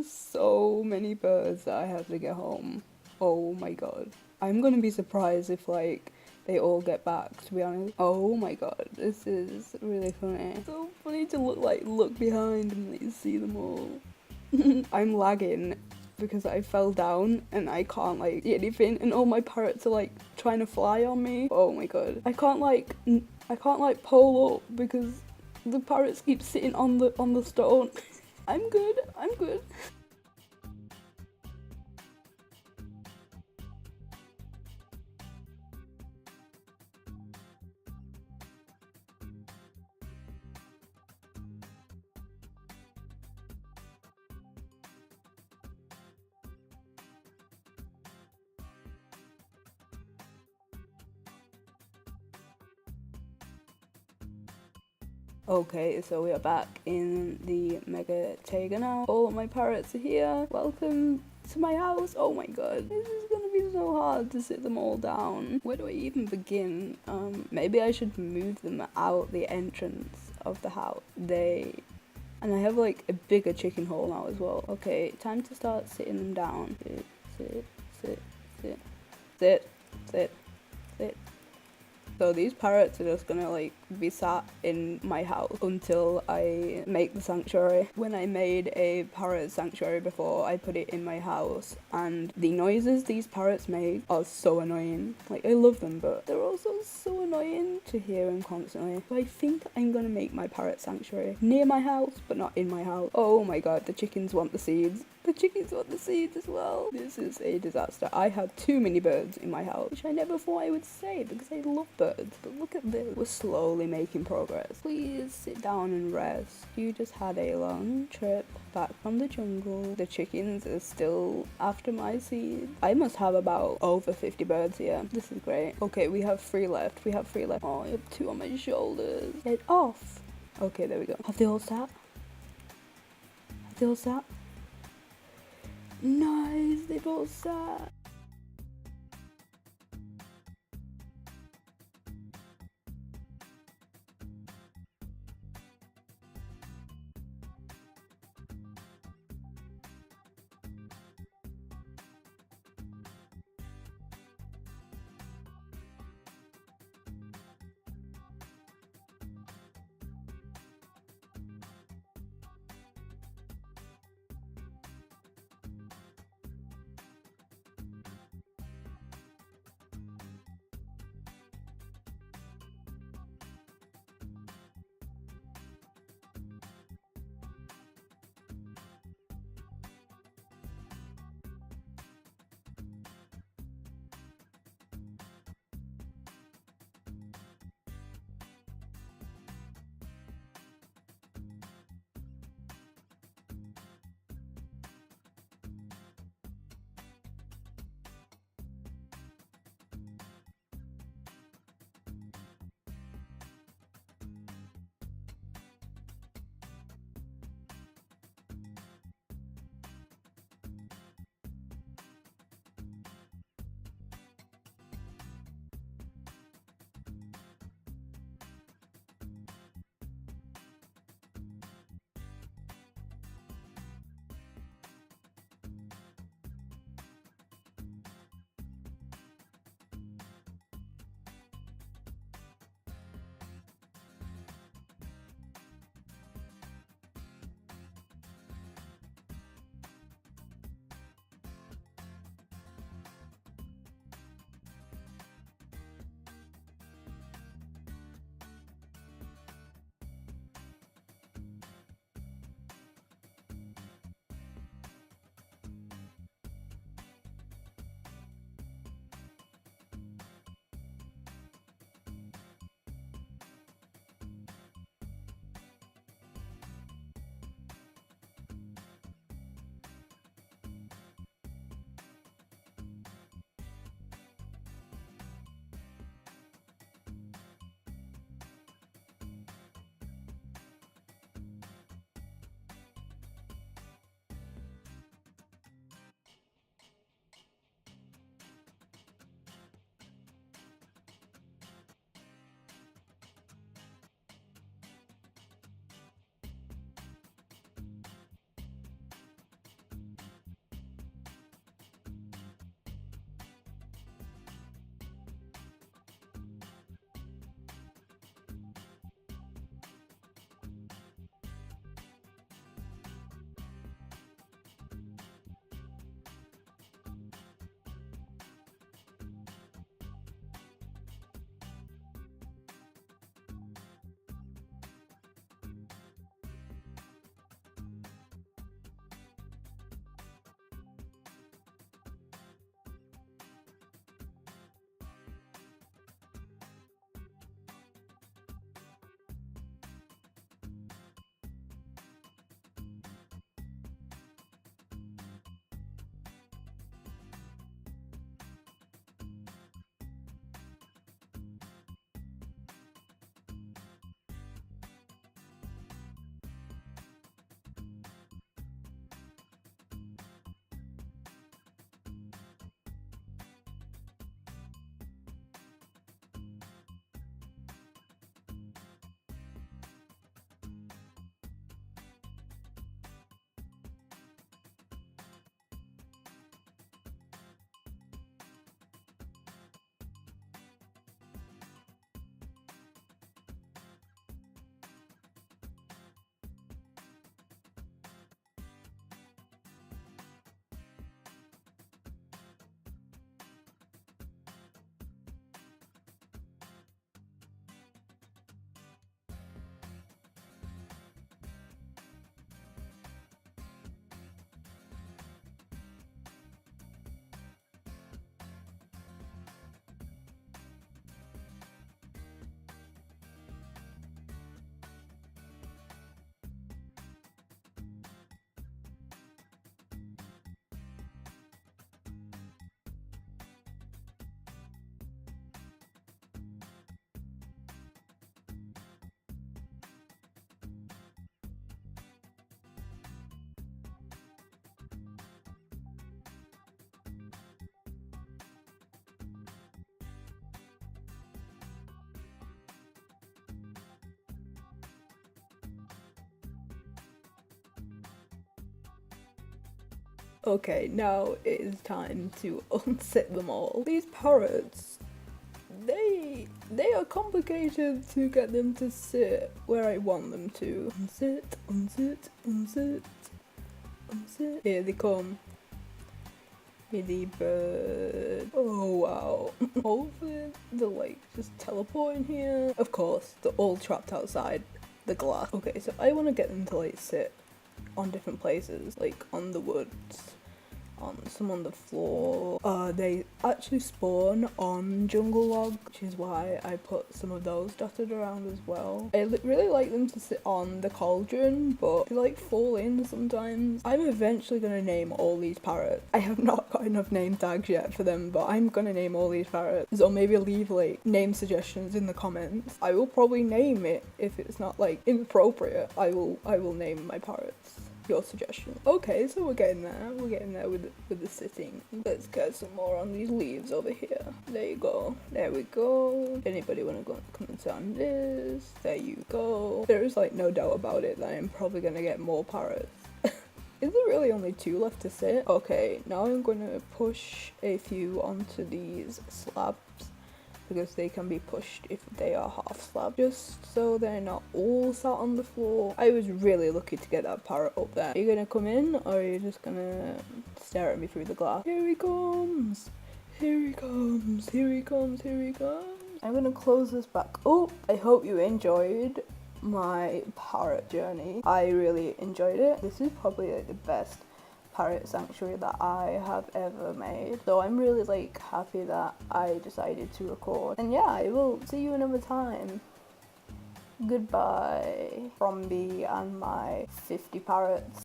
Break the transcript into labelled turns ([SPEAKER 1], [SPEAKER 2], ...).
[SPEAKER 1] There's so many birds that I have to get home. Oh my god. I'm gonna be surprised if like they all get back, to be honest. Oh my god, this is really funny. So funny to look behind and like see them all. I'm lagging because I fell down and I can't like see anything, and all my parrots are like trying to fly on me. Oh my god. I can't like pole up because the parrots keep sitting on the stone. I'm good. I'm good. Okay, so we are back in the Mega Tega now. All of my parrots are here. Welcome to my house. Oh my god, this is gonna be so hard to sit them all down. Where do I even begin? Maybe I should move them out the entrance of the house. And I have like a bigger chicken hole now as well. Okay, time to start sitting them down. Sit, sit, sit, sit, sit, sit, sit. So these parrots are just gonna like be sat in my house until I make the sanctuary. When I made a parrot sanctuary before, I put it in my house, and the noises these parrots make are so annoying. Like, I love them, but they're also so annoying to hear them constantly. So I think I'm gonna make my parrot sanctuary near my house, but not in my house. Oh my god, the chickens want the seeds. The chickens want the seeds as well. This is a disaster. I have too many birds in my house, which I never thought I would say because I love birds. But look at this. We're slowly making progress. Please sit down and rest. You just had a long trip back from the jungle. The chickens are still after my seeds. I must have about over 50 birds here. This is great. Okay, we have 3 left. We have 3 left. Oh, I have 2 on my shoulders. Get off. Okay, there we go. Have they all sat? Have they all sat? Nice, they've all sat. Okay, now it is time to unsit them all. These parrots, they are complicated to get them to sit where I want them to. Unsit, unsit, unsit, unsit. Here they come. Kitty bird. Oh wow. Hopefully they'll like just teleport in here. Of course, they're all trapped outside the glass. Okay, so I want to get them to like sit on different places, like on the woods, on some on the floor. They actually spawn on jungle log, which is why I put some of those dotted around as well. I really like them to sit on the cauldron, but they like fall in sometimes. I'm eventually gonna name all these parrots. I have not got enough name tags yet for them, but I'm gonna name all these parrots. So maybe leave like name suggestions in the comments. I will probably name it if it's not like inappropriate. I will name my parrots your suggestion. Okay, so we're getting there with the sitting. Let's get some more on these leaves over here. There you go. There we go. Anybody want to come and sit on this? There you go. There is like no doubt about it that I'm probably gonna get more parrots. Is there really only 2 left to sit? Okay, now I'm gonna push a few onto these slabs, because they can be pushed if they are half slab, just so they're not all sat on the floor. I was really lucky to get that parrot up there. Are you gonna come in, or are you just gonna stare at me through the glass? Here he comes! Here he comes! Here he comes! Here he comes! I'm gonna close this back up. I hope you enjoyed my parrot journey. I really enjoyed it. This is probably like the best parrot sanctuary that I have ever made, so I'm really like happy that I decided to record. And yeah, I will see you another time. Goodbye from me and my 50 parrots.